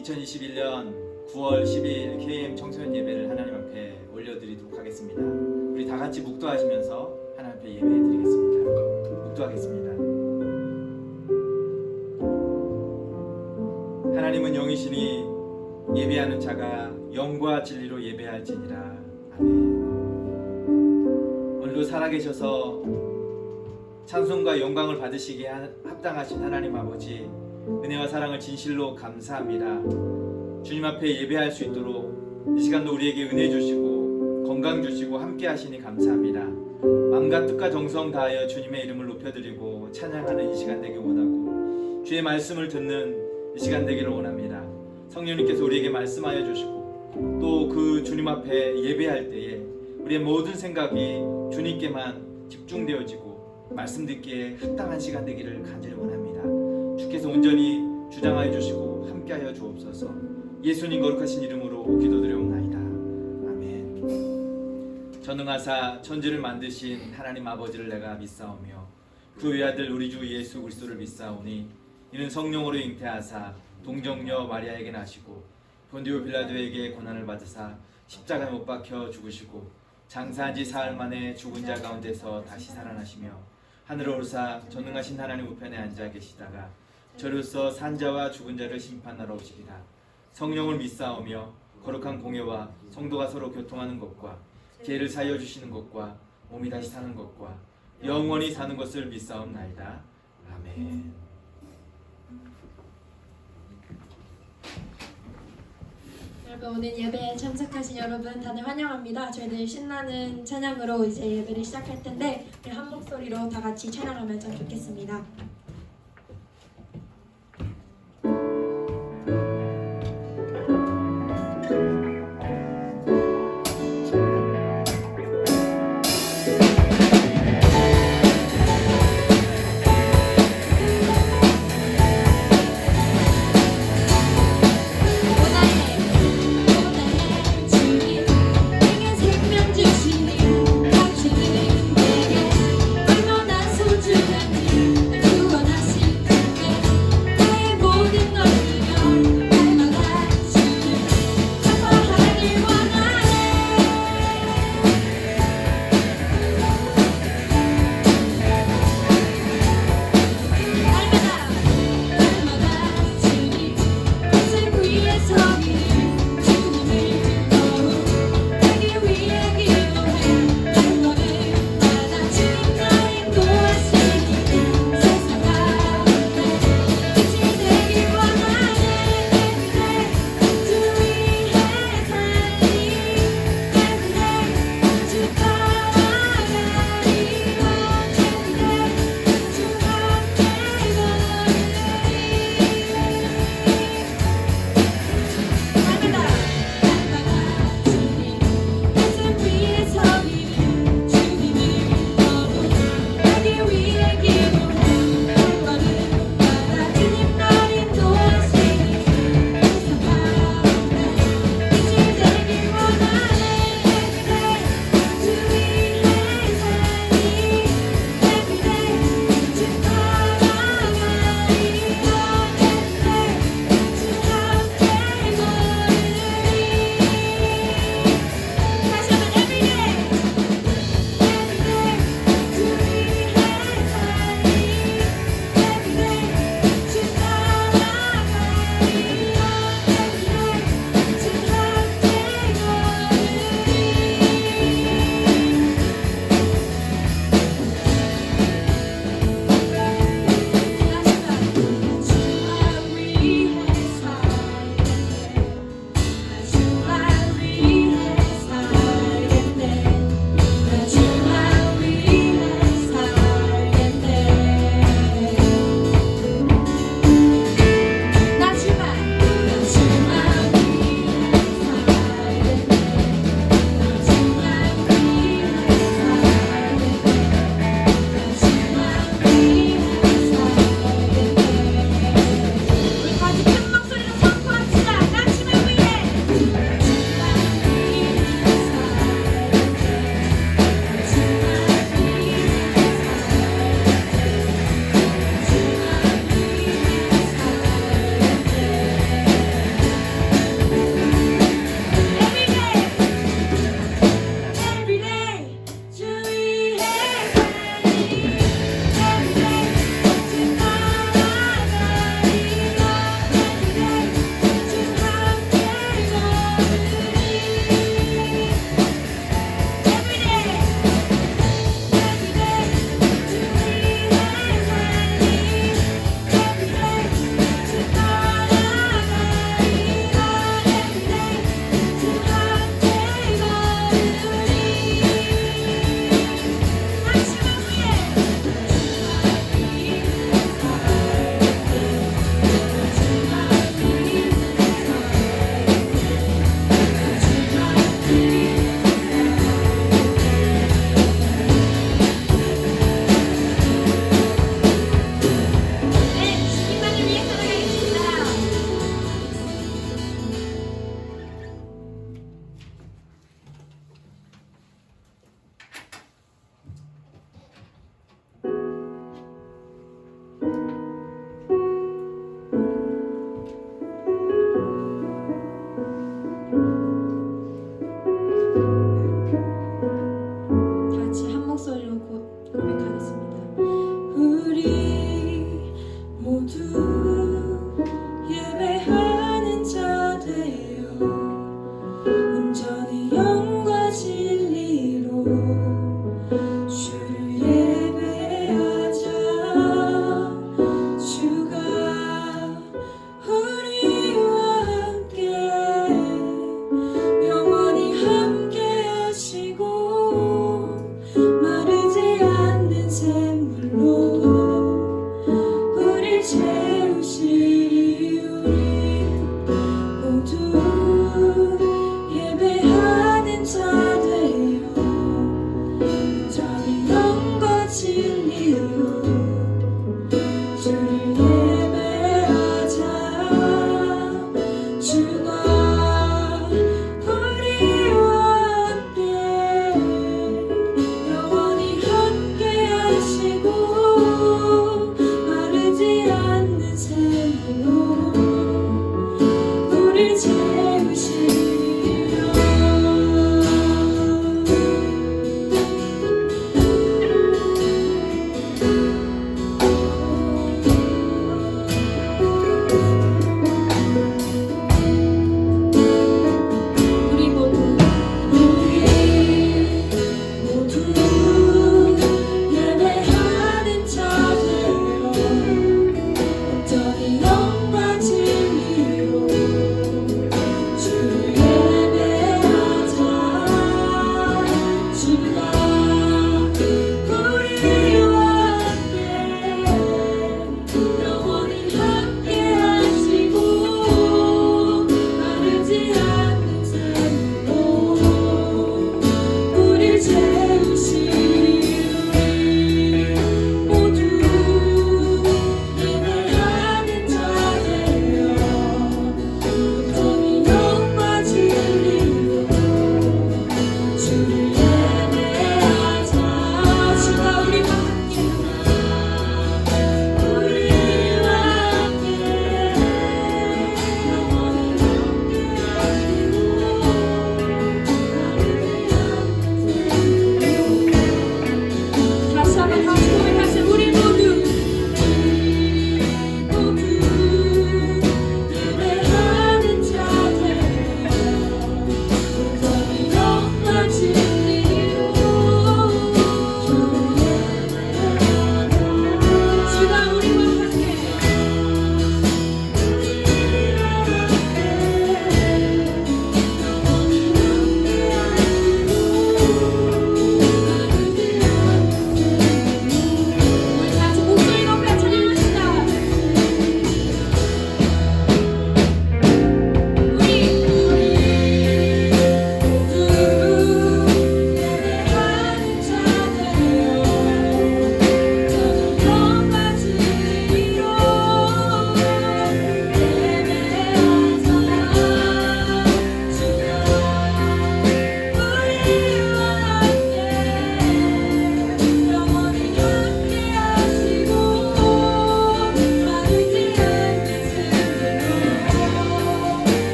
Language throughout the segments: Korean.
2021년 9월 10일 KM 청소년 예배를 하나님 앞에 올려드리도록 하겠습니다. 우리 다 같이 묵도하시면서 하나님 앞에 예배해드리겠습니다. 묵도하겠습니다. 하나님은 영이시니 예배하는 자가 영과 진리로 예배할지니라. 아멘. 오늘도 살아계셔서 찬송과 영광을 받으시기에 합당하신 하나님 아버지, 은혜와 사랑을 진실로 감사합니다. 주님 앞에 예배할 수 있도록 이 시간도 우리에게 은혜 주시고 건강 주시고 함께 하시니 감사합니다. 마음과 뜻과 정성 다하여 주님의 이름을 높여드리고 찬양하는 이 시간 되길 원하고, 주의 말씀을 듣는 이 시간 되기를 원합니다. 성령님께서 우리에게 말씀하여 주시고, 또 그 주님 앞에 예배할 때에 우리의 모든 생각이 주님께만 집중되어지고 말씀 듣기에 합당한 시간 되기를 간절히 원합니다. 주께서 온전히 주장하여 주시고 함께하여 주옵소서. 예수님 거룩하신 이름으로 기도드려옵나이다. 아멘. 전능하사 천지를 만드신 하나님 아버지를 내가 믿사오며 그 외아들 우리 주 예수 그리스도를 믿사오니 이는 성령으로 잉태하사 동정녀 마리아에게 나시고 본디오 빌라도에게 고난을 받으사 십자가에 못 박혀 죽으시고 장사한 지 사흘 만에 죽은 자 가운데서 다시 살아나시며 하늘에 오르사 전능하신 하나님 우편에 앉아 계시다가 저로서 산자와 죽은 자를 심판하러 오시리라. 성령을 믿사오며 거룩한 공예와 성도가 서로 교통하는 것과 죄를 사하여 주시는 것과 몸이 다시 사는 것과 영원히 사는 것을 믿사옵나이다. 아멘. 여러분, 오늘 예배에 참석하신 여러분 다들 환영합니다. 저희들 신나는 찬양으로 이제 예배를 시작할 텐데 우리 한 목소리로 다 같이 찬양하면 참 좋겠습니다. 주는 내게 얼마나 소중한지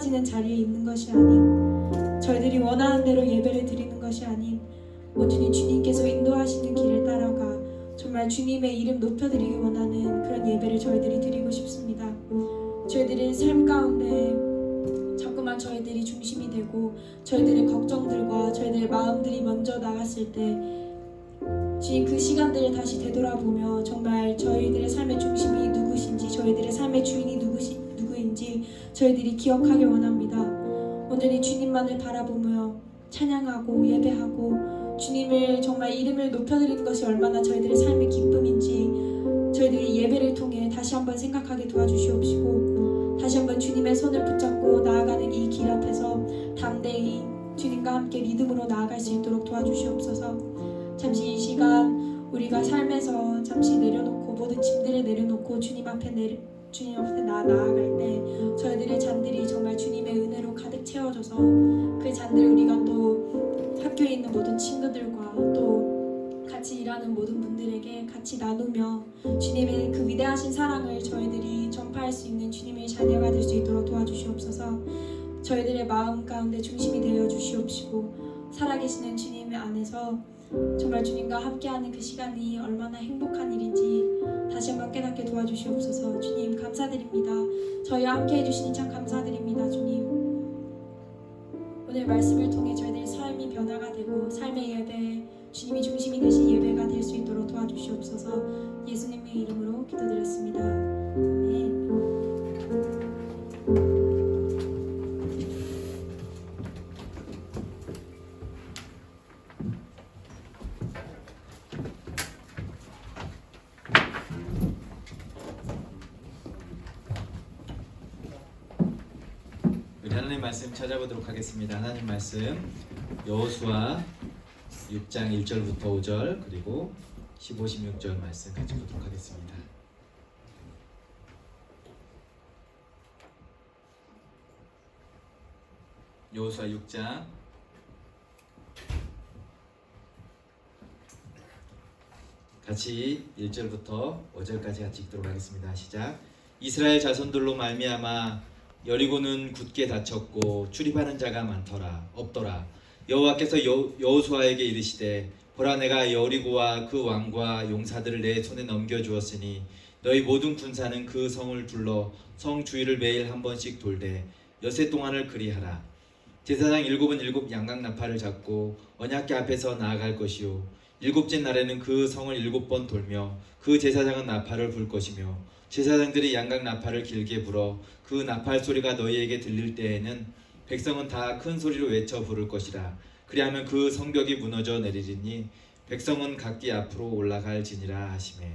끊어지는 자리에 있는 것이 아닌, 저희들이 원하는 대로 예배를 드리는 것이 아닌 온전히 주님께서 인도하시는 길을 따라가 정말 주님의 이름 높여드리기 원하는 그런 예배를 저희들이 드리고 싶습니다. 저희들의 삶 가운데 자꾸만 저희들이 중심이 되고 저희들의 걱정들과 저희들의 마음들이 먼저 나갔을 때 주님 그 시간들을 다시 되돌아보며 정말 저희들의 삶의 중심이 누구신지, 저희들의 삶의 주인이 누구인지 저희들이 기억하길 원합니다. 온전히 주님만을 바라보며 찬양하고 예배하고 주님을 정말 이름을 높여드리는 것이 얼마나 저희들의 삶의 기쁨인지 저희들이 예배를 통해 다시 한번 생각하게 도와주시옵시고, 다시 한번 주님의 손을 붙잡고 나아가는 이 길 앞에서 담대히 주님과 함께 믿음으로 나아갈 수 있도록 도와주시옵소서. 잠시 이 시간 우리가 삶에서 잠시 내려놓고 모든 짐들을 내려놓고 주님 앞에 나아갈 때 저희들의 잔들이 정말 주님의 은혜로 가득 채워져서 그 잔들을 우리가 또 학교에 있는 모든 친구들과 또 같이 일하는 모든 분들에게 같이 나누며 주님의 그 위대하신 사랑을 저희들이 전파할 수 있는 주님의 자녀가 될 수 있도록 도와주시옵소서. 저희들의 마음 가운데 중심이 되어 주시옵시고, 살아계시는 주님의 안에서 정말 주님과 함께하는 그 시간이 얼마나 행복한 일인지 다시 한번 깨닫게 도와주시옵소서. 주님 감사드립니다. 저희와 함께 해주시니 참 감사드립니다. 주님, 오늘 말씀을 통해 저희들의 삶이 변화가 되고 삶의 예배, 주님이 중심이 되신 예배가 될 수 있도록 도와주시옵소서. 예수님의 이름으로 기도드렸습니다. 아멘. 우리 하나님 말씀 찾아보도록 하겠습니다. 하나님 말씀 여호수아 6장 1절부터 5절 그리고 15, 16절 말씀 같이 보도록 하겠습니다. 여호수아 6장 같이 1절부터 5절까지 같이 읽도록 하겠습니다. 시작. 이스라엘 자손들로 말미암아 여리고는 굳게 닫혔고 출입하는 자가 없더라. 여호와께서 여호수아에게 이르시되 보라, 내가 여리고와 그 왕과 용사들을 내 손에 넘겨주었으니 너희 모든 군사는 그 성을 둘러 성 주위를 매일 한 번씩 돌되 여세 동안을 그리하라. 제사장 7은 양각 나팔을 잡고 언약궤 앞에서 나아갈 것이요 일곱째 날에는 그 성을 7번 돌며 그 제사장은 나팔을 불 것이며 제사장들이 양각 나팔을 길게 불어 그 나팔 소리가 너희에게 들릴 때에는 백성은 다 큰 소리로 외쳐 부를 것이라. 그리하면 그 성벽이 무너져 내리리니 백성은 각기 앞으로 올라갈지니라 하시매.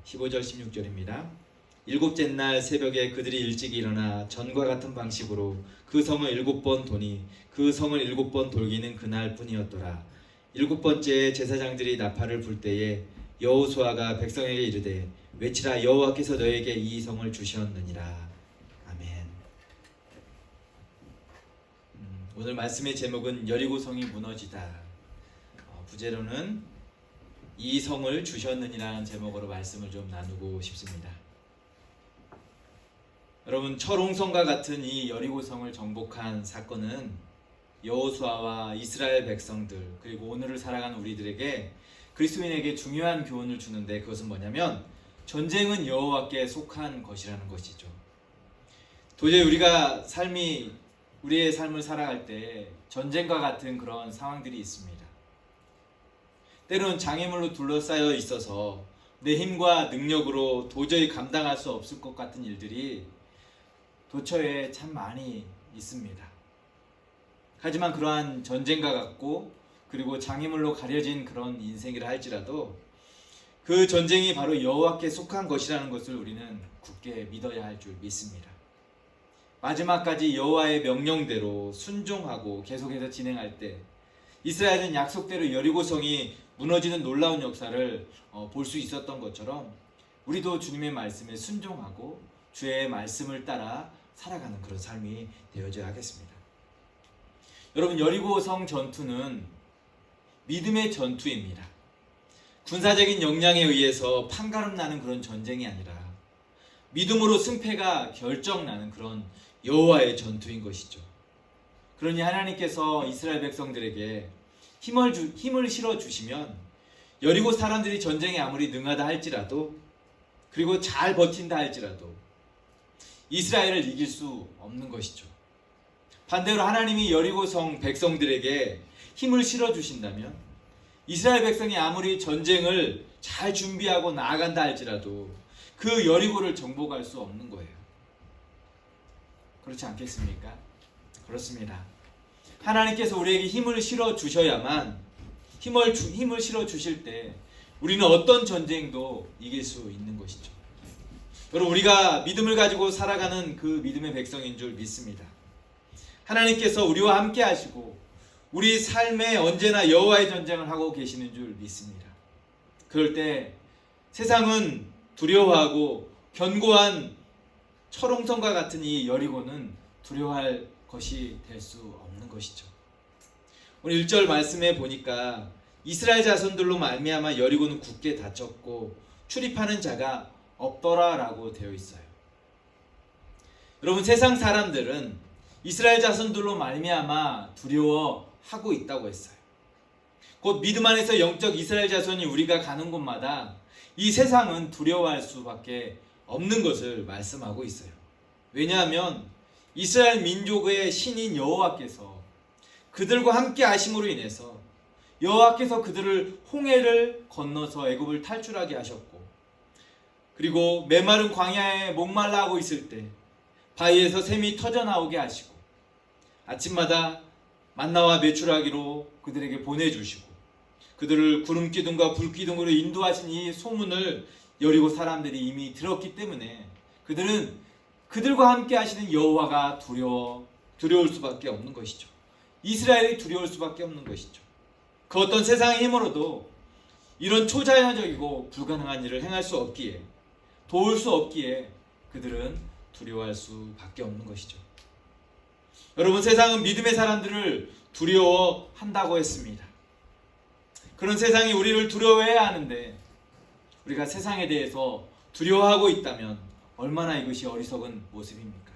15절 16절입니다. 일곱째 날 새벽에 그들이 일찍 일어나 전과 같은 방식으로 그 성을 7번 도니 그 성을 7번 돌기는 그날 뿐이었더라. 7번째에 제사장들이 나팔을 불 때에 여호수아가 백성에게 이르되 외치라, 여호와께서 너에게 이 성을 주셨느니라. 아멘. 오늘 말씀의 제목은 여리고 성이 무너지다. 부제로는 이 성을 주셨느니라는 제목으로 말씀을 좀 나누고 싶습니다. 여러분, 철옹성과 같은 이 여리고 성을 정복한 사건은 여호수아와 이스라엘 백성들 그리고 오늘을 살아가는 우리들에게, 그리스도인에게 중요한 교훈을 주는데, 그것은 뭐냐면 전쟁은 여호와께 속한 것이라는 것이죠. 도저히 우리의 삶을 살아갈 때 전쟁과 같은 그런 상황들이 있습니다. 때로는 장애물로 둘러싸여 있어서 내 힘과 능력으로 도저히 감당할 수 없을 것 같은 일들이 도처에 참 많이 있습니다. 하지만 그러한 전쟁과 같고 그리고 장애물로 가려진 그런 인생이라 할지라도 그 전쟁이 바로 여호와께 속한 것이라는 것을 우리는 굳게 믿어야 할 줄 믿습니다. 마지막까지 여호와의 명령대로 순종하고 계속해서 진행할 때 이스라엘은 약속대로 여리고성이 무너지는 놀라운 역사를 볼 수 있었던 것처럼 우리도 주님의 말씀에 순종하고 주의 말씀을 따라 살아가는 그런 삶이 되어져야 하겠습니다. 여러분, 여리고성 전투는 믿음의 전투입니다. 군사적인 역량에 의해서 판가름 나는 그런 전쟁이 아니라 믿음으로 승패가 결정나는 그런 여호와의 전투인 것이죠. 그러니 하나님께서 이스라엘 백성들에게 힘을 실어 주시면 여리고 사람들이 전쟁에 아무리 능하다 할지라도, 그리고 잘 버틴다 할지라도 이스라엘을 이길 수 없는 것이죠. 반대로 하나님이 여리고 성 백성들에게 힘을 실어 주신다면 이스라엘 백성이 아무리 전쟁을 잘 준비하고 나아간다 할지라도 그 여리고를 정복할 수 없는 거예요. 그렇지 않겠습니까? 그렇습니다. 하나님께서 우리에게 힘을 실어 주셔야만, 힘을 실어 주실 때 우리는 어떤 전쟁도 이길 수 있는 것이죠. 여러분, 우리가 믿음을 가지고 살아가는 그 믿음의 백성인 줄 믿습니다. 하나님께서 우리와 함께 하시고 우리 삶에 언제나 여호와의 전쟁을 하고 계시는 줄 믿습니다. 그럴 때 세상은 두려워하고 견고한 철옹성과 같은 이 여리고는 두려워할 것이 될 수 없는 것이죠. 오늘 1절 말씀에 보니까 이스라엘 자손들로 말미암아 여리고는 굳게 닫혔고 출입하는 자가 없더라라고 되어 있어요. 여러분, 세상 사람들은 이스라엘 자손들로 말미암아 두려워하고 있다고 했어요. 곧 믿음 안에서 영적 이스라엘 자손이 우리가 가는 곳마다 이 세상은 두려워할 수밖에 없는 것을 말씀하고 있어요. 왜냐하면 이스라엘 민족의 신인 여호와께서 그들과 함께 하심으로 인해서 여호와께서 그들을 홍해를 건너서 애굽을 탈출하게 하셨고, 그리고 메마른 광야에 목말라 하고 있을 때 바위에서 샘이 터져 나오게 하시고, 아침마다 만나와 메추라기로 그들에게 보내주시고, 그들을 구름 기둥과 불 기둥으로 인도하신 이 소문을 여리고 사람들이 이미 들었기 때문에 그들은 그들과 함께 하시는 여호와가 두려울 수밖에 없는 것이죠. 이스라엘이 두려울 수밖에 없는 것이죠. 그 어떤 세상의 힘으로도 이런 초자연적이고 불가능한 일을 행할 수 없기에, 도울 수 없기에 그들은 두려워할 수밖에 없는 것이죠. 여러분, 세상은 믿음의 사람들을 두려워한다고 했습니다. 그런 세상이 우리를 두려워해야 하는데 우리가 세상에 대해서 두려워하고 있다면 얼마나 이것이 어리석은 모습입니까?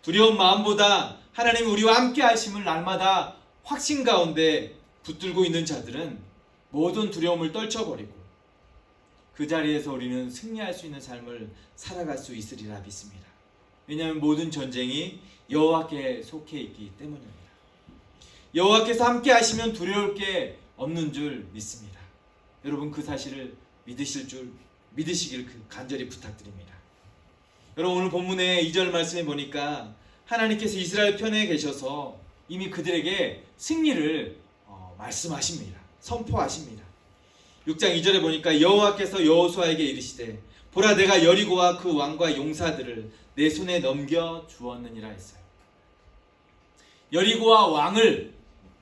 두려운 마음보다 하나님이 우리와 함께 하심을 날마다 확신 가운데 붙들고 있는 자들은 모든 두려움을 떨쳐버리고 그 자리에서 우리는 승리할 수 있는 삶을 살아갈 수 있으리라 믿습니다. 왜냐하면 모든 전쟁이 여호와께 속해 있기 때문입니다. 여호와께서 함께 하시면 두려울 게 없는 줄 믿습니다. 여러분, 그 사실을 믿으시길 간절히 부탁드립니다. 여러분, 오늘 본문의 2절 말씀에 보니까 하나님께서 이스라엘 편에 계셔서 이미 그들에게 승리를 말씀하십니다. 선포하십니다. 6장 2절에 보니까 여호와께서 여호수아에게 이르시되 보라, 내가 여리고와 그 왕과 용사들을 내 손에 넘겨 주었느니라 했어요. 여리고와 왕을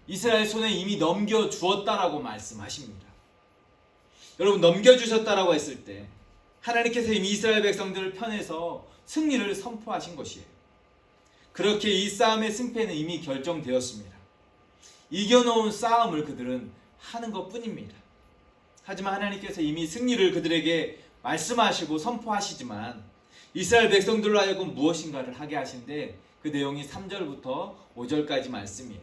이스라엘 손에 이미 넘겨 주었다라고 말씀하십니다. 여러분, 넘겨주셨다라고 했을 때 하나님께서 이미 이스라엘 백성들을 편에서 승리를 선포하신 것이에요. 그렇게 이 싸움의 승패는 이미 결정되었습니다. 이겨놓은 싸움을 그들은 하는 것 뿐입니다. 하지만 하나님께서 이미 승리를 그들에게 말씀하시고 선포하시지만 이스라엘 백성들로 하여금 무엇인가를 하게 하신데 그 내용이 3절부터 5절까지 말씀이에요.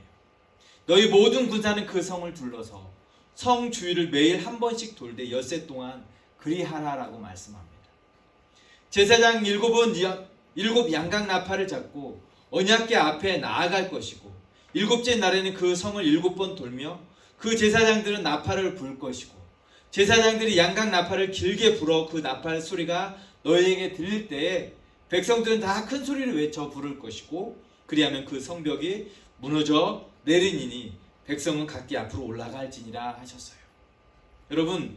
너희 모든 군사는 그 성을 둘러서 성 주위를 매일 한 번씩 돌되 엿새 동안 그리하라라고 말씀합니다. 제사장 7 양각 나팔을 잡고 언약궤 앞에 나아갈 것이고 7째 날에는 그 성을 7번 돌며 그 제사장들은 나팔을 불 것이고 제사장들이 양각 나팔을 길게 불어 그 나팔 소리가 너희에게 들릴 때에 백성들은 다 큰 소리를 외쳐 부를 것이고 그리하면 그 성벽이 무너져 내리니니 백성은 각기 앞으로 올라갈지니라 하셨어요. 여러분,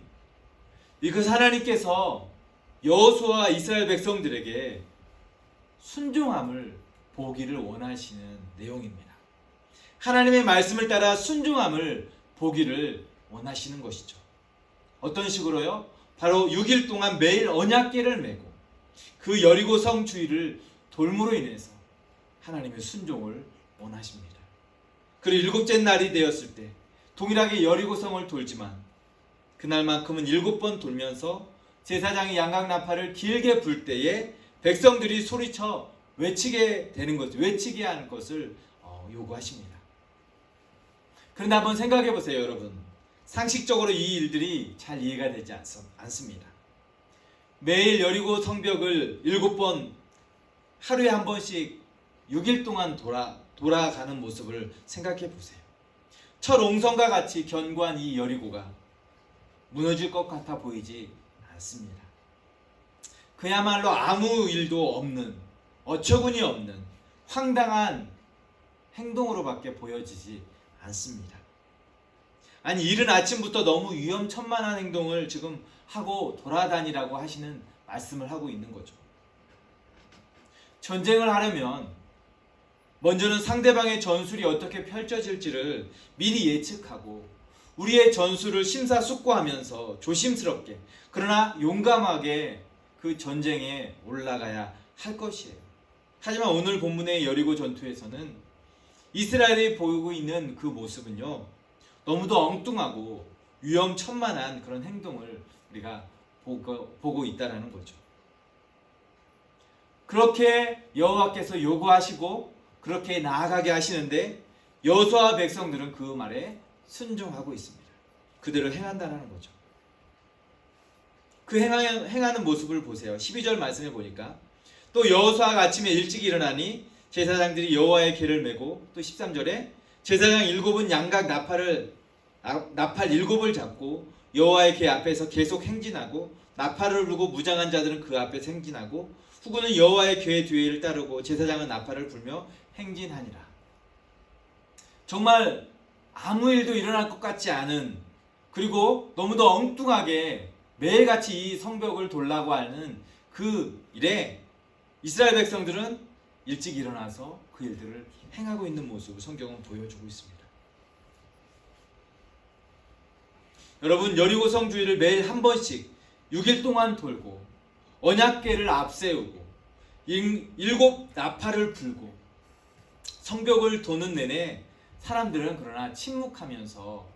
이것은 하나님께서 여호수아와 이스라엘 백성들에게 순종함을 보기를 원하시는 내용입니다. 하나님의 말씀을 따라 순종함을 보기를 원하시는 것이죠. 어떤 식으로요? 바로 6일 동안 매일 언약궤를 메고 그 여리고 성 주위를 돌므로 인해서 하나님의 순종을 원하십니다. 그리고 7째 날이 되었을 때 동일하게 여리고 성을 돌지만 그날만큼은 7번 돌면서 제사장이 양각 나팔을 길게 불 때에 백성들이 소리쳐 외치게 되는 것, 외치게 하는 것을 요구하십니다. 그런데 한번 생각해 보세요, 여러분. 상식적으로 이 일들이 잘 이해가 되지 않습니다. 매일 여리고 성벽을 7번, 하루에 한 번씩 6일 동안 돌아가는 모습을 생각해 보세요. 철옹성과 같이 견고한 이 여리고가 무너질 것 같아 보이지 않습니다. 그야말로 아무 일도 없는, 어처구니 없는 황당한 행동으로밖에 보여지지 않습니다. 아니, 이른 아침부터 너무 위험천만한 행동을 지금 하고 돌아다니라고 하시는 말씀을 하고 있는 거죠. 전쟁을 하려면 먼저는 상대방의 전술이 어떻게 펼쳐질지를 미리 예측하고 우리의 전술을 심사숙고하면서 조심스럽게 그러나 용감하게 그 전쟁에 올라가야 할 것이에요. 하지만 오늘 본문의 여리고 전투에서는 이스라엘이 보이고 있는 그 모습은요, 너무도 엉뚱하고 위험천만한 그런 행동을 우리가 보고 있다는 거죠. 그렇게 여호와께서 요구하시고 그렇게 나아가게 하시는데 여호수아와 백성들은 그 말에 순종하고 있습니다. 그대로 행한다는 거죠. 그 행하는 모습을 보세요. 12절 말씀해 보니까 또 여호수아가 아침에 일찍 일어나니 제사장들이 여호와의 궤를 메고, 또 13절에 제사장 7은 양각 나팔 7을 잡고 여호와의 궤 앞에서 계속 행진하고, 나팔을 불고 무장한 자들은 그 앞에서 행진하고, 후군은 여호와의 궤 뒤를 따르고 제사장은 나팔을 불며 행진하니라. 정말 아무 일도 일어날 것 같지 않은, 그리고 너무도 엉뚱하게 매일같이 이 성벽을 돌라고 하는 그 일에 이스라엘 백성들은 일찍 일어나서 그 일들을 행하고 있는 모습을 성경은 보여주고 있습니다. 여러분, 여리고성 주위를 매일 한 번씩 6일 동안 돌고 언약궤를 앞세우고 7 나팔을 불고 성벽을 도는 내내 사람들은 그러나 침묵하면서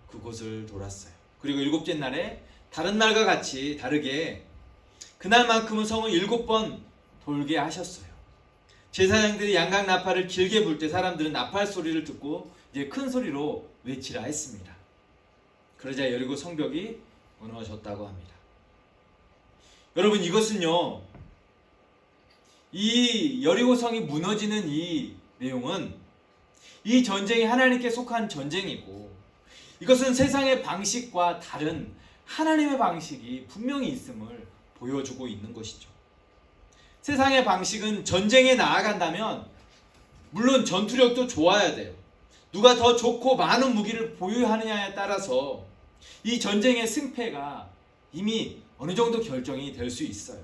그곳을 돌았어요. 그리고 7째 날에 다른 날과 같이 다르게 그날만큼은 성을 7번 돌게 하셨어요. 제사장들이 양각 나팔을 길게 불 때 사람들은 나팔 소리를 듣고 이제 큰 소리로 외치라 했습니다. 그러자 여리고 성벽이 무너졌다고 합니다. 여러분, 이것은요, 이 여리고성이 무너지는 이 내용은 이 전쟁이 하나님께 속한 전쟁이고, 이것은 세상의 방식과 다른 하나님의 방식이 분명히 있음을 보여주고 있는 것이죠. 세상의 방식은 전쟁에 나아간다면 물론 전투력도 좋아야 돼요. 누가 더 좋고 많은 무기를 보유하느냐에 따라서 이 전쟁의 승패가 이미 어느 정도 결정이 될 수 있어요.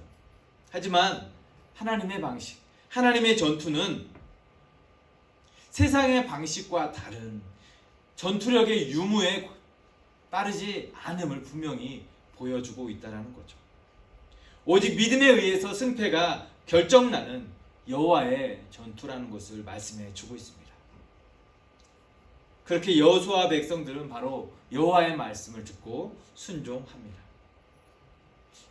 하지만 하나님의 방식, 하나님의 전투는 세상의 방식과 다른 전투력의 유무에 따르지 않음을 분명히 보여주고 있다는 거죠. 오직 믿음에 의해서 승패가 결정나는 여호와의 전투라는 것을 말씀해 주고 있습니다. 그렇게 여호수아와 백성들은 바로 여호와의 말씀을 듣고 순종합니다.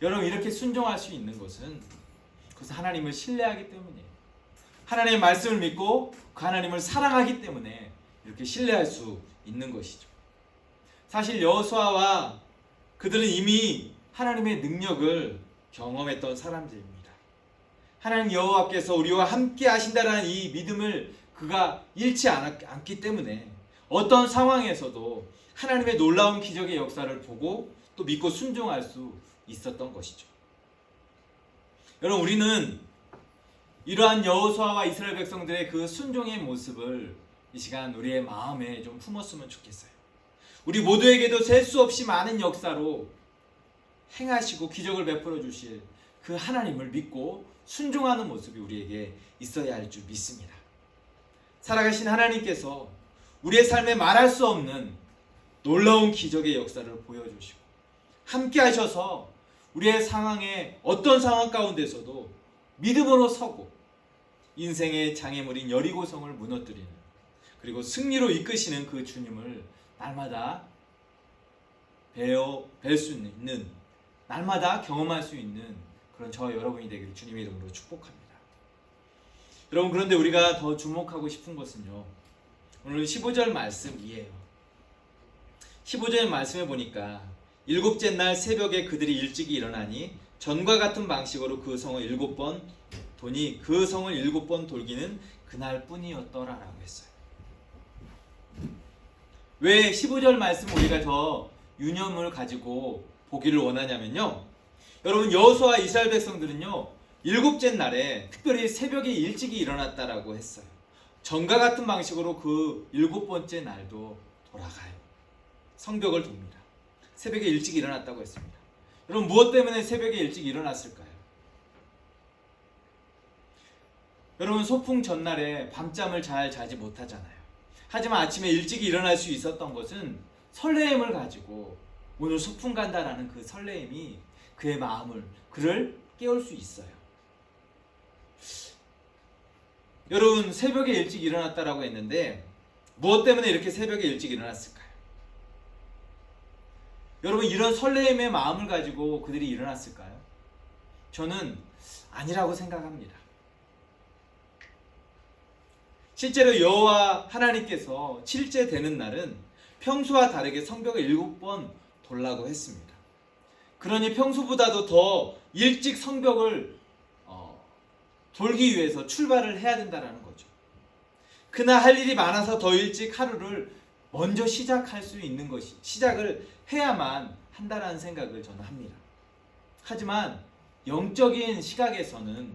여러분, 이렇게 순종할 수 있는 것은 그것은 하나님을 신뢰하기 때문이에요. 하나님의 말씀을 믿고 그 하나님을 사랑하기 때문에 이렇게 신뢰할 수 있는 것이죠. 사실 여호수아와 그들은 이미 하나님의 능력을 경험했던 사람들입니다. 하나님 여호와께서 우리와 함께 하신다라는 이 믿음을 그가 잃지 않기 때문에 어떤 상황에서도 하나님의 놀라운 기적의 역사를 보고 또 믿고 순종할 수 있었던 것이죠. 여러분, 우리는 이러한 여호수아와 이스라엘 백성들의 그 순종의 모습을 이 시간 우리의 마음에 좀 품었으면 좋겠어요. 우리 모두에게도 셀 수 없이 많은 역사로 행하시고 기적을 베풀어 주실 그 하나님을 믿고 순종하는 모습이 우리에게 있어야 할 줄 믿습니다. 살아계신 하나님께서 우리의 삶에 말할 수 없는 놀라운 기적의 역사를 보여주시고 함께 하셔서 우리의 상황에 어떤 상황 가운데서도 믿음으로 서고 인생의 장애물인 여리고성을 무너뜨리는, 그리고 승리로 이끄시는 그 주님을 날마다 뵐 수 있는, 날마다 경험할 수 있는 그런 저와 여러분이 되기를 주님의 이름으로 축복합니다. 여러분, 그런데 우리가 더 주목하고 싶은 것은요, 오늘 15절 말씀이에요. 15절 말씀에 보니까 일곱째 날 새벽에 그들이 일찍이 일어나니 전과 같은 방식으로 그 성을 7번 도니 그 성을 7번 돌기는 그날뿐이었더라라고 했어요. 왜 15절 말씀 우리가 더 유념을 가지고 보기를 원하냐면요, 여러분, 여호수아 이스라엘 백성들은요 7째 날에 특별히 새벽에 일찍이 일어났다라고 했어요. 전과 같은 방식으로 그 7번째 날도 돌아가요. 성벽을 돕니다. 새벽에 일찍 일어났다고 했습니다. 여러분, 무엇 때문에 새벽에 일찍 일어났을까요? 여러분, 소풍 전날에 밤잠을 잘 자지 못하잖아요. 하지만 아침에 일찍 일어날 수 있었던 것은 설레임을 가지고 오늘 소풍 간다라는 그 설레임이 그의 마음을, 그를 깨울 수 있어요. 여러분, 새벽에 일찍 일어났다라고 했는데 무엇 때문에 이렇게 새벽에 일찍 일어났을까요? 여러분, 이런 설레임의 마음을 가지고 그들이 일어났을까요? 저는 아니라고 생각합니다. 실제로 여호와 하나님께서 7째 되는 날은 평소와 다르게 성벽을 7번 돌라고 했습니다. 그러니 평소보다도 더 일찍 성벽을 돌기 위해서 출발을 해야 된다는 거죠. 그날 할 일이 많아서 더 일찍 하루를 먼저 시작할 수 있는 것이, 시작을 해야만 한다라는 생각을 저는 합니다. 하지만 영적인 시각에서는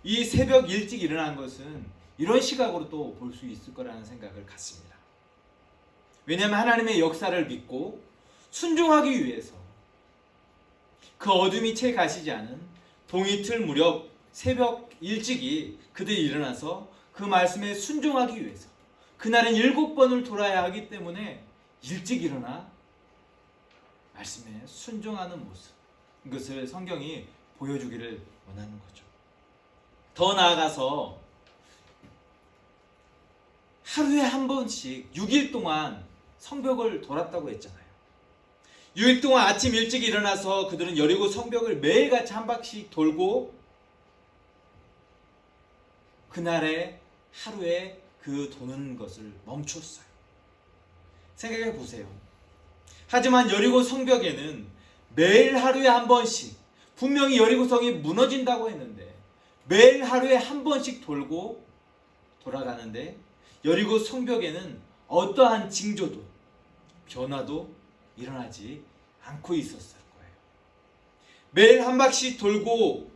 이 새벽 일찍 일어난 것은 이런 시각으로 또 볼 수 있을 거라는 생각을 갖습니다. 왜냐하면 하나님의 역사를 믿고 순종하기 위해서 그 어둠이 채 가시지 않은 동이틀 무렵 새벽 일찍이 그들이 일어나서 그 말씀에 순종하기 위해서 그날은 7번을 돌아야 하기 때문에 일찍 일어나 말씀에 순종하는 모습, 이것을 성경이 보여주기를 원하는 거죠. 더 나아가서 하루에 한 번씩 6일 동안 성벽을 돌았다고 했잖아요. 6일 동안 아침 일찍 일어나서 그들은 여리고 성벽을 매일같이 한 바퀴씩 돌고 그날의 하루에 그 도는 것을 멈췄어요. 생각해 보세요. 하지만 여리고 성벽에는 매일 하루에 한 번씩, 분명히 여리고성이 무너진다고 했는데 매일 하루에 한 번씩 돌고 돌아가는데 여리고 성벽에는 어떠한 징조도 변화도 일어나지 않고 있었을 거예요. 매일 한 바퀴 돌라고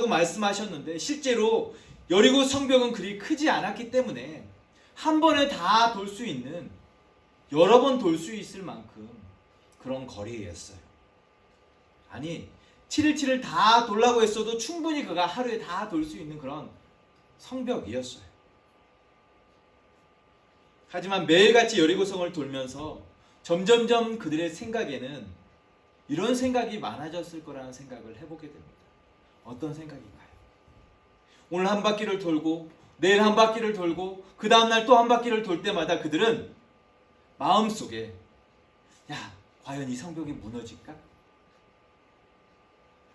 말씀하셨는데 실제로 여리고 성벽은 그리 크지 않았기 때문에 한 번에 다 돌 수 있는, 여러 번 돌 수 있을 만큼 그런 거리였어요. 아니, 7일 다 돌라고 했어도 충분히 그가 하루에 다 돌 수 있는 그런 성벽이었어요. 하지만 매일같이 여리고성을 돌면서 점점점 그들의 생각에는 이런 생각이 많아졌을 거라는 생각을 해보게 됩니다. 어떤 생각인가요? 오늘 한 바퀴를 돌고 내일 한 바퀴를 돌고 그 다음날 또 한 바퀴를 돌 때마다 그들은 마음속에, 야, 과연 이 성벽이 무너질까?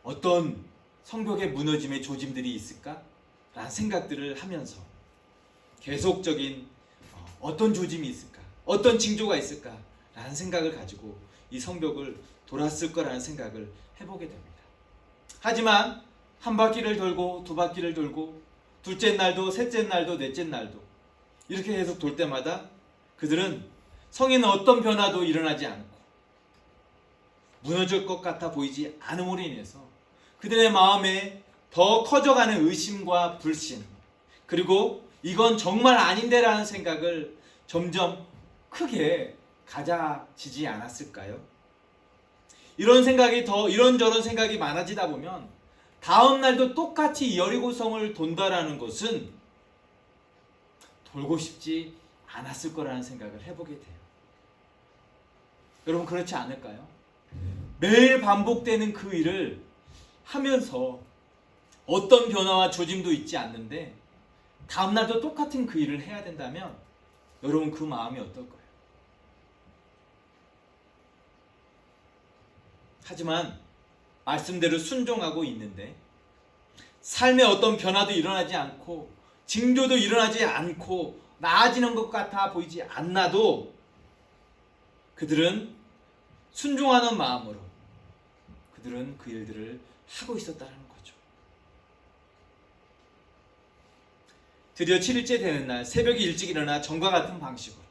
어떤 성벽의 무너짐의 조짐들이 있을까? 라는 생각들을 하면서 계속적인 어떤 조짐이 있을까? 어떤 징조가 있을까? 라는 생각을 가지고 이 성벽을 돌았을 거라는 생각을 해보게 됩니다. 하지만 한 바퀴를 돌고 두 바퀴를 돌고 둘째 날도 셋째 날도 넷째 날도 이렇게 계속 돌 때마다 그들은 성에는 어떤 변화도 일어나지 않고 무너질 것 같아 보이지 않음으로 인해서 그들의 마음에 더 커져가는 의심과 불신, 그리고 이건 정말 아닌데라는 생각을 점점 크게 가져지지 않았을까요? 이런 생각이 더 이런저런 생각이 많아지다 보면 다음 날도 똑같이 여리고성을 돈다라는 것은 돌고 싶지 않았을 거라는 생각을 해보게 돼요. 여러분, 그렇지 않을까요? 매일 반복되는 그 일을 하면서 어떤 변화와 조짐도 있지 않는데 다음 날도 똑같은 그 일을 해야 된다면 여러분, 그 마음이 어떨까요? 하지만 말씀대로 순종하고 있는데 삶에 어떤 변화도 일어나지 않고 징조도 일어나지 않고 나아지는 것 같아 보이지 않나도 그들은 순종하는 마음으로 그들은 그 일들을 하고 있었다는 거죠. 드디어 7일째 되는 날 새벽에 일찍 일어나 전과 같은 방식으로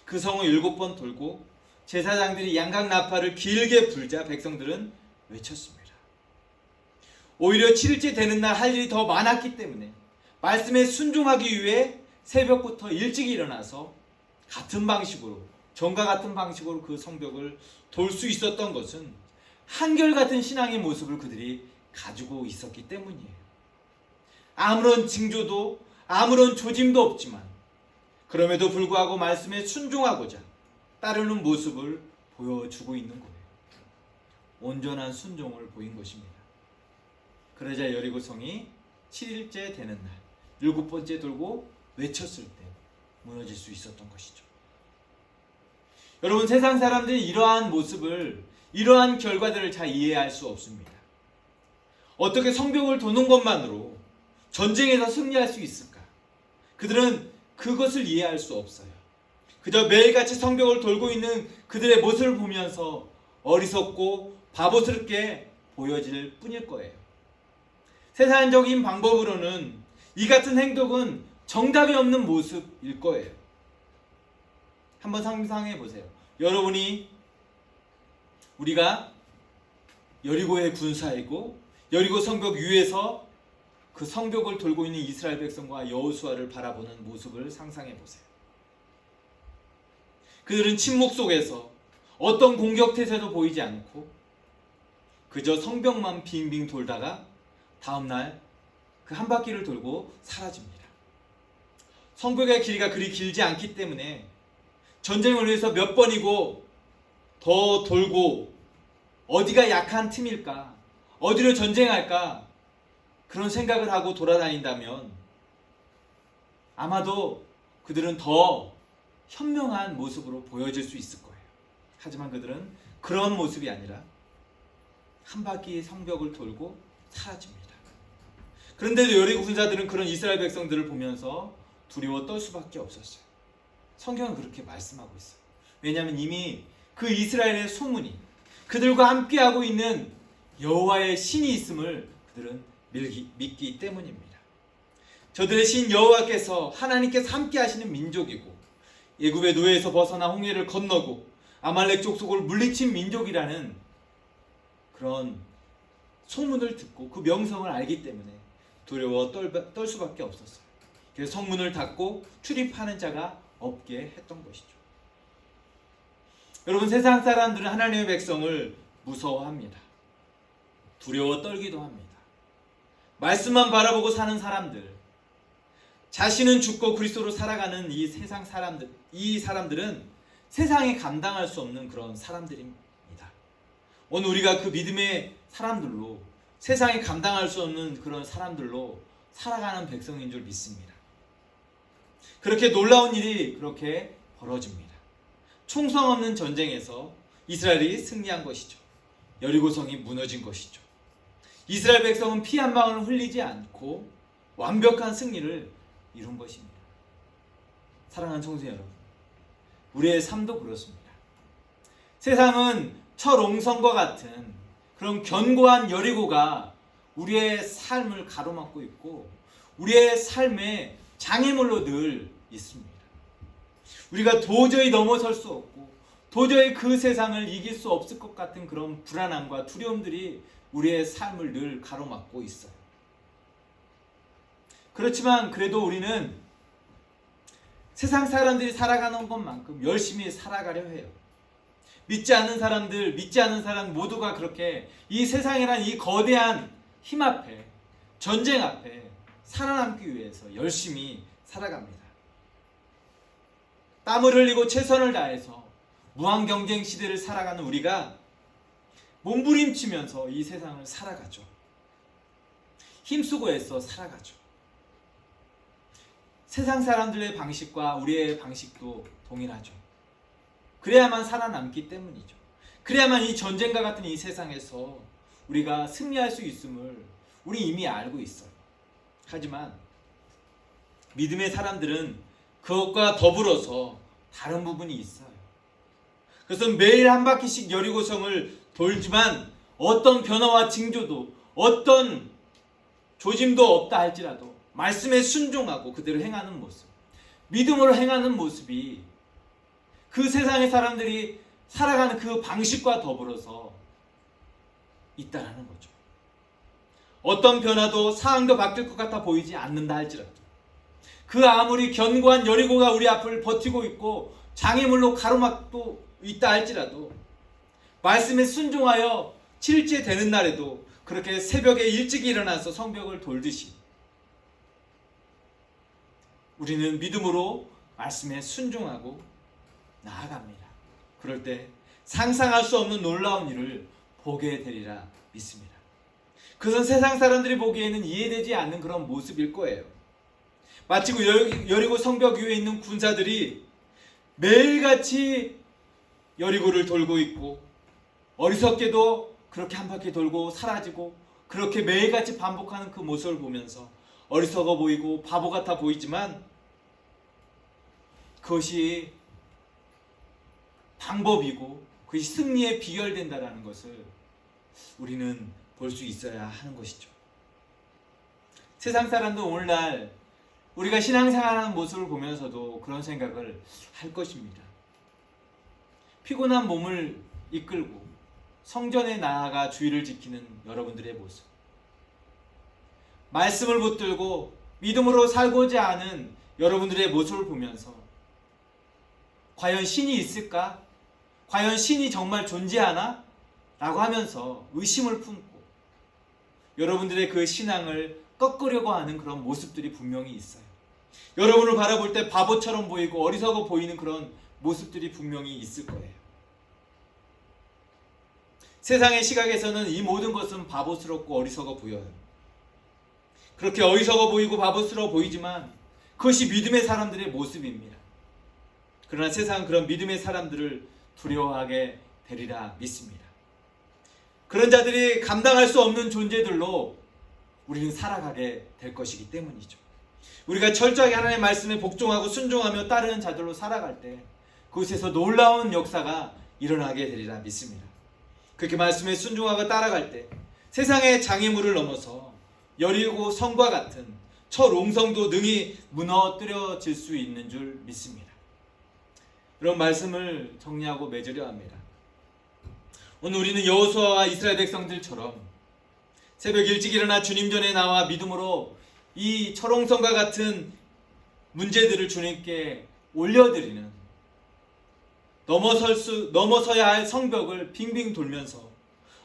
그 성을 7번 돌고 제사장들이 양각 나팔을 길게 불자 백성들은 외쳤습니다. 오히려 7일째 되는 날 할 일이 더 많았기 때문에 말씀에 순종하기 위해 새벽부터 일찍 일어나서 같은 방식으로 전과 같은 방식으로 그 성벽을 돌 수 있었던 것은 한결같은 신앙의 모습을 그들이 가지고 있었기 때문이에요. 아무런 징조도 아무런 조짐도 없지만 그럼에도 불구하고 말씀에 순종하고자 따르는 모습을 보여주고 있는 거예요. 온전한 순종을 보인 것입니다. 그러자 여리고성이 7일째 되는 날 7번째 돌고 외쳤을 때 무너질 수 있었던 것이죠. 여러분, 세상 사람들이 이러한 모습을, 이러한 결과들을 잘 이해할 수 없습니다. 어떻게 성벽을 도는 것만으로 전쟁에서 승리할 수 있을까? 그들은 그것을 이해할 수 없어요. 그저 매일같이 성벽을 돌고 있는 그들의 모습을 보면서 어리석고 바보스럽게 보여질 뿐일 거예요. 세상적인 방법으로는 이 같은 행동은 정답이 없는 모습일 거예요. 한번 상상해 보세요. 우리가 여리고의 군사이고 여리고 성벽 위에서 그 성벽을 돌고 있는 이스라엘 백성과 여호수아를 바라보는 모습을 상상해 보세요. 그들은 침묵 속에서 어떤 공격 태세도 보이지 않고 그저 성벽만 빙빙 돌다가 다음날 그 한 바퀴를 돌고 사라집니다. 성벽의 길이가 그리 길지 않기 때문에 전쟁을 위해서 몇 번이고 더 돌고 어디가 약한 틈일까? 어디로 전쟁할까? 그런 생각을 하고 돌아다닌다면 아마도 그들은 더 현명한 모습으로 보여질 수 있을 거예요. 하지만 그들은 그런 모습이 아니라 한 바퀴 성벽을 돌고 사라집니다. 그런데도 여리고 군사들은 그런 이스라엘 백성들을 보면서 두려워 떨 수밖에 없었어요. 성경은 그렇게 말씀하고 있어요. 왜냐하면 이미 그 이스라엘의 소문이 그들과 함께하고 있는 여호와의 신이 있음을 그들은 믿기 때문입니다. 저들의 신 여호와께서 하나님께서 함께 하시는 민족이고 애굽의 노예에서 벗어나 홍해를 건너고 아말렉 족속을 물리친 민족이라는 그런 소문을 듣고 그 명성을 알기 때문에 두려워 떨 수밖에 없었어요. 그래서 성문을 닫고 출입하는 자가 없게 했던 것이죠. 여러분, 세상 사람들은 하나님의 백성을 무서워합니다. 두려워 떨기도 합니다. 말씀만 바라보고 사는 사람들, 자신은 죽고 그리스도로 살아가는 이 세상 사람들, 이 사람들은 세상에 감당할 수 없는 그런 사람들입니다. 오늘 우리가 그 믿음의 사람들로, 세상에 감당할 수 없는 그런 사람들로 살아가는 백성인 줄 믿습니다. 그렇게 놀라운 일이 그렇게 벌어집니다. 총성 없는 전쟁에서 이스라엘이 승리한 것이죠. 여리고성이 무너진 것이죠. 이스라엘 백성은 피 한 방울 흘리지 않고 완벽한 승리를 이룬 것입니다. 사랑하는 청소 여러분, 우리의 삶도 그렇습니다. 세상은 철옹성과 같은 그런 견고한 여리고가 우리의 삶을 가로막고 있고 우리의 삶에 장애물로 늘 있습니다. 우리가 도저히 넘어설 수 없고 도저히 그 세상을 이길 수 없을 것 같은 그런 불안함과 두려움들이 우리의 삶을 늘 가로막고 있어요. 그렇지만 그래도 우리는 세상 사람들이 살아가는 것만큼 열심히 살아가려 해요. 믿지 않는 사람 모두가 그렇게 이 세상이란 이 거대한 힘 앞에, 전쟁 앞에 살아남기 위해서 열심히 살아갑니다. 땀을 흘리고 최선을 다해서 무한 경쟁 시대를 살아가는 우리가 몸부림치면서 이 세상을 살아가죠. 힘쓰고 애써 살아가죠. 세상 사람들의 방식과 우리의 방식도 동일하죠. 그래야만 살아남기 때문이죠. 그래야만 이 전쟁과 같은 이 세상에서 우리가 승리할 수 있음을 우리 이미 알고 있어요. 하지만 믿음의 사람들은 그것과 더불어서 다른 부분이 있어요. 그래서 매일 한 바퀴씩 여리고성을 돌지만 어떤 변화와 징조도 어떤 조짐도 없다 할지라도 말씀에 순종하고 그대로 행하는 모습, 믿음으로 행하는 모습이 그 세상의 사람들이 살아가는 그 방식과 더불어서 있다라는 거죠. 어떤 변화도 상황도 바뀔 것 같아 보이지 않는다 할지라도 그 아무리 견고한 여리고가 우리 앞을 버티고 있고 장애물로 가로막고 있다 할지라도 말씀에 순종하여 7일째 되는 날에도 그렇게 새벽에 일찍 일어나서 성벽을 돌듯이 우리는 믿음으로 말씀에 순종하고 나아갑니다. 그럴 때 상상할 수 없는 놀라운 일을 보게 되리라 믿습니다. 그것은 세상 사람들이 보기에는 이해되지 않는 그런 모습일 거예요. 마치 여리고 성벽 위에 있는 군사들이 매일같이 여리고를 돌고 있고 어리석게도 그렇게 한 바퀴 돌고 사라지고 그렇게 매일같이 반복하는 그 모습을 보면서 어리석어 보이고 바보 같아 보이지만 그것이 방법이고 그것이 승리에 비결된다라는 것을 우리는 볼 수 있어야 하는 것이죠. 세상 사람도 오늘날 우리가 신앙생활하는 모습을 보면서도 그런 생각을 할 것입니다. 피곤한 몸을 이끌고 성전에 나아가 주의를 지키는 여러분들의 모습, 말씀을 붙들고 믿음으로 살고자 하는 여러분들의 모습을 보면서 과연 신이 있을까? 과연 신이 정말 존재하나? 라고 하면서 의심을 품고 여러분들의 그 신앙을 꺾으려고 하는 그런 모습들이 분명히 있어요. 여러분을 바라볼 때 바보처럼 보이고 어리석어 보이는 그런 모습들이 분명히 있을 거예요. 세상의 시각에서는 이 모든 것은 바보스럽고 어리석어 보여요. 그렇게 어리석어 보이고 바보스러워 보이지만 그것이 믿음의 사람들의 모습입니다. 그러나 세상은 그런 믿음의 사람들을 두려워하게 되리라 믿습니다. 그런 자들이 감당할 수 없는 존재들로 우리는 살아가게 될 것이기 때문이죠. 우리가 철저하게 하나님의 말씀에 복종하고 순종하며 따르는 자들로 살아갈 때 그곳에서 놀라운 역사가 일어나게 되리라 믿습니다. 그렇게 말씀에 순종하고 따라갈 때 세상의 장애물을 넘어서 여리고 성과 같은 철옹성도 능히 무너뜨려질 수 있는 줄 믿습니다. 이런 말씀을 정리하고 맺으려 합니다. 오늘 우리는 여호수아와 이스라엘 백성들처럼 새벽 일찍 일어나 주님 전에 나와 믿음으로 이 철옹성과 같은 문제들을 주님께 올려드리는 넘어서야 할 성벽을 빙빙 돌면서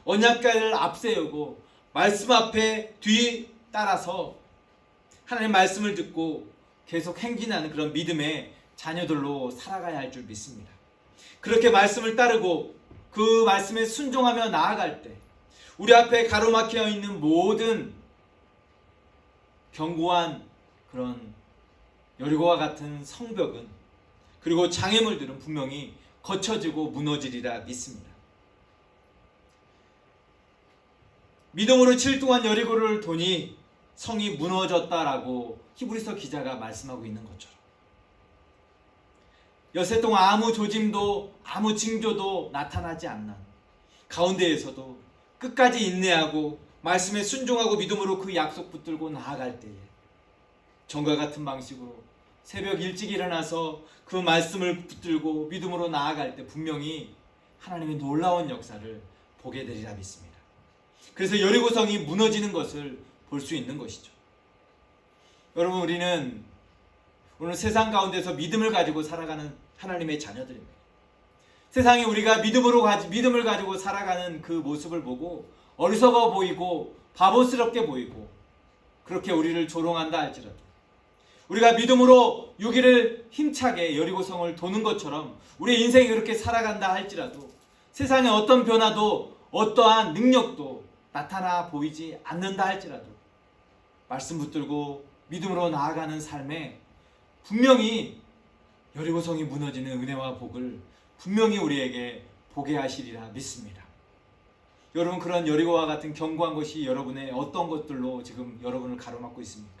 언약궤를 앞세우고 말씀 앞에 뒤 따라서 하나님의 말씀을 듣고 계속 행진하는 그런 믿음의 자녀들로 살아가야 할 줄 믿습니다. 그렇게 말씀을 따르고 그 말씀에 순종하며 나아갈 때 우리 앞에 가로막혀 있는 모든 견고한 그런 여리고와 같은 성벽은 그리고 장애물들은 분명히 거쳐지고 무너지리라 믿습니다. 믿음으로 7일 동안 여리고를 도니 성이 무너졌다라고 히브리서 기자가 말씀하고 있는 것처럼 여세 동안 아무 조짐도 아무 징조도 나타나지 않는 가운데에서도 끝까지 인내하고 말씀에 순종하고 믿음으로 그 약속 붙들고 나아갈 때에 전과 같은 방식으로 새벽 일찍 일어나서 그 말씀을 붙들고 믿음으로 나아갈 때 분명히 하나님의 놀라운 역사를 보게 되리라 믿습니다. 그래서 여리고성이 무너지는 것을 볼 수 있는 것이죠. 여러분, 우리는 오늘 세상 가운데서 믿음을 가지고 살아가는 하나님의 자녀들입니다. 세상에 우리가 믿음을 가지고 살아가는 그 모습을 보고 어리석어 보이고 바보스럽게 보이고 그렇게 우리를 조롱한다 할지라도 우리가 믿음으로 6일을 힘차게 여리고성을 도는 것처럼 우리의 인생이 그렇게 살아간다 할지라도 세상에 어떤 변화도 어떠한 능력도 나타나 보이지 않는다 할지라도 말씀 붙들고 믿음으로 나아가는 삶에 분명히 여리고성이 무너지는 은혜와 복을 분명히 우리에게 보게 하시리라 믿습니다. 여러분 그런 여리고와 같은 견고한 것이 여러분의 어떤 것들로 지금 여러분을 가로막고 있습니까?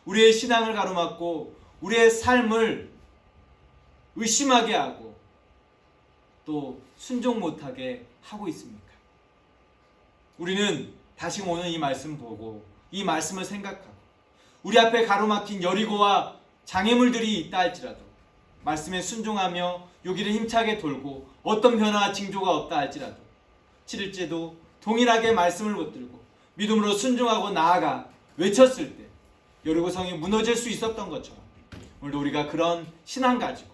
우리의 신앙을 가로막고 우리의 삶을 의심하게 하고 또 순종 못하게 하고 있습니까? 우리는 다시 오늘 이 말씀 보고 이 말씀을 생각하고 우리 앞에 가로막힌 여리고와 장애물들이 있다 할지라도 말씀에 순종하며 여기를 힘차게 돌고 어떤 변화와 징조가 없다 할지라도 7일째도 동일하게 말씀을 붙들고 믿음으로 순종하고 나아가 외쳤을 때 여리고성이 무너질 수 있었던 것처럼 오늘도 우리가 그런 신앙 가지고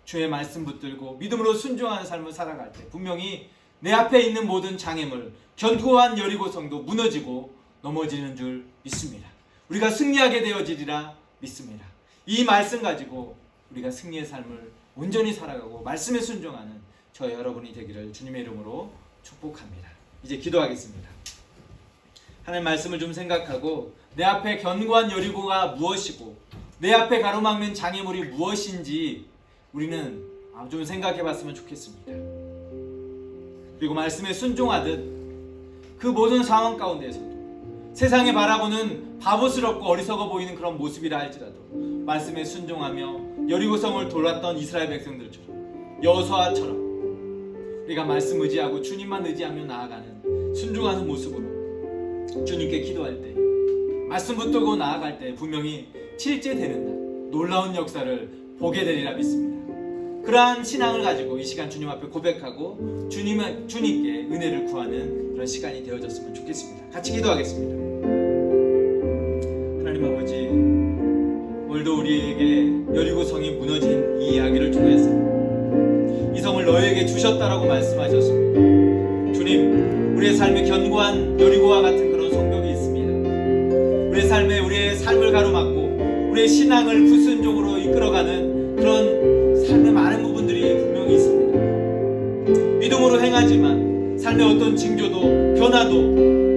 주의 말씀 붙들고 믿음으로 순종하는 삶을 살아갈 때 분명히 내 앞에 있는 모든 장애물, 견고한 여리고성도 무너지고 넘어지는 줄 믿습니다. 우리가 승리하게 되어지리라 믿습니다. 이 말씀 가지고 우리가 승리의 삶을 온전히 살아가고 말씀에 순종하는 저 여러분이 되기를 주님의 이름으로 축복합니다. 이제 기도하겠습니다. 하나님 말씀을 좀 생각하고 내 앞에 견고한 여리고가 무엇이고 내 앞에 가로막는 장애물이 무엇인지 우리는 좀 생각해 봤으면 좋겠습니다. 그리고 말씀에 순종하듯 그 모든 상황 가운데서도 세상에 바라보는 바보스럽고 어리석어 보이는 그런 모습이라 할지라도 말씀에 순종하며 여리고성을 돌았던 이스라엘 백성들처럼 여호수아처럼 우리가 말씀 의지하고 주님만 의지하며 나아가는 순종하는 모습으로 주님께 기도할 때 말씀 붙들고 나아갈 때 분명히 7째 되는 날 놀라운 역사를 보게 되리라 믿습니다. 그러한 신앙을 가지고 이 시간 주님 앞에 고백하고 주님께 은혜를 구하는 그런 시간이 되어졌으면 좋겠습니다. 같이 기도하겠습니다. 하나님 아버지, 오늘도 우리에게 여리고성이 무너진 이 이야기를 통해서 이 성을 너희에게 주셨다라고 말씀하셨습니다. 주님, 우리의 삶에 견고한 여리고와 같은 그런 성벽이 있습니다. 우리의 삶에 우리의 삶을 가로막고 우리의 신앙을 불순종으로 이끌어가는 그런 삶의 많은 부분들이 분명히 있습니다. 믿음으로 행하지만 삶의 어떤 징조도 변화도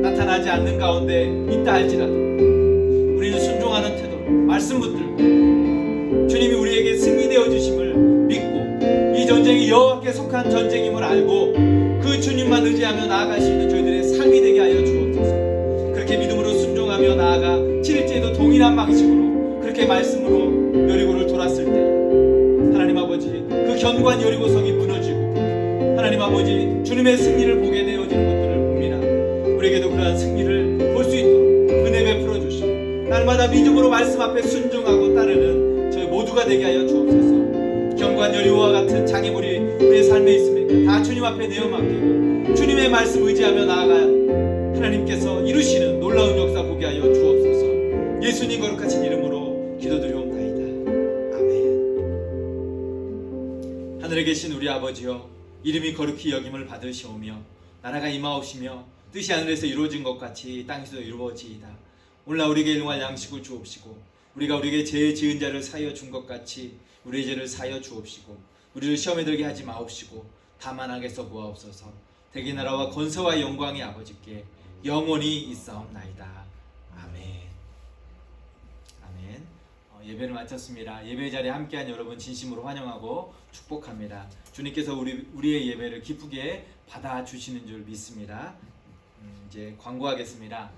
나타나지 않는 가운데 있다 할지라도 우리는 순종하는 태도로 말씀 붙들고 주님이 우리에게 승리되어 주심을 믿고 이 전쟁이 여호와께 속한 전쟁임을 알고 그 주님만 의지하며 나아갈 수 있는 저희들의 삶이 되게 하여 주옵소서. 그렇게 믿음으로 순종하며 나아가 7일째도 동일한 방식으로 그렇게 말씀으로 여리고를 돌았을 때 하나님 아버지 그 견고한 여리고성이 무너지고 하나님 아버지 주님의 승리를 보게 되어지는 것들을 봅니다. 우리에게도 그러한 승리를 볼 수 있도록 은혜 베풀어 주시고 날마다 믿음으로 말씀 앞에 순종하고 따르는 저희 모두가 되게 하여 주옵소서. 견고한 여리고와 같은 장애물이 우리의 삶에 있습니까? 다 주님 앞에 내어 맡기고 주님의 말씀 의지하며 나아가 하나님께서 이루시는 놀라운 역사 보게 하여 주옵소서. 예수님 거룩하신 이름으로 기도드리옵나이다. 아멘. 하늘에 계신 우리 아버지여, 이름이 거룩히 여김을 받으시오며 나라가 임하옵시며 뜻이 하늘에서 이루어진 것 같이 땅에서도 이루어지이다. 오늘날 우리에게 일용할 양식을 주옵시고 우리가 우리에게 죄 지은 자를 사하여 준 것 같이 우리의 죄를 사하여 주옵시고 우리를 시험에 들게 하지 마옵시고 다만 악에서 구하옵소서. 대개 나라와 권세와 영광이 아버지께 영원히 있사옵나이다. 아멘. 아멘. 예배를 마쳤습니다. 예배 자리에 함께한 여러분 진심으로 환영하고 축복합니다. 주님께서 우리의 예배를 기쁘게 받아주시는 줄 믿습니다. 이제 광고하겠습니다.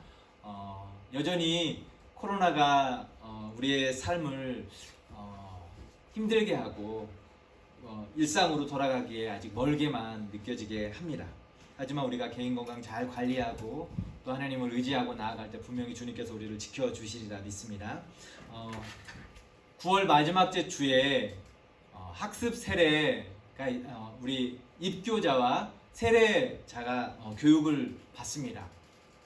여전히 코로나가 우리의 삶을 힘들게 하고 일상으로 돌아가기에 아직 멀게만 느껴지게 합니다. 하지만 우리가 개인 건강 잘 관리하고 또 하나님을 의지하고 나아갈 때 분명히 주님께서 우리를 지켜주시리라 믿습니다. 9월 마지막 주에 학습 세례가 우리 입교자와 세례자가 교육을 받습니다.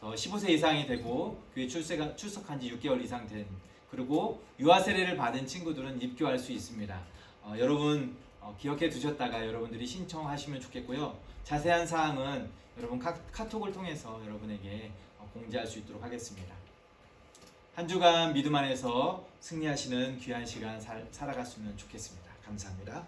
15세 이상이 되고 교회 출석한 지 6개월 이상 된 그리고 유아 세례를 받은 친구들은 입교할 수 있습니다. 여러분 기억해 두셨다가 여러분들이 신청하시면 좋겠고요. 자세한 사항은 여러분 카톡을 통해서 여러분에게 공지할 수 있도록 하겠습니다. 한 주간 믿음 안에서 승리하시는 귀한 시간 살아갔으면 좋겠습니다. 감사합니다.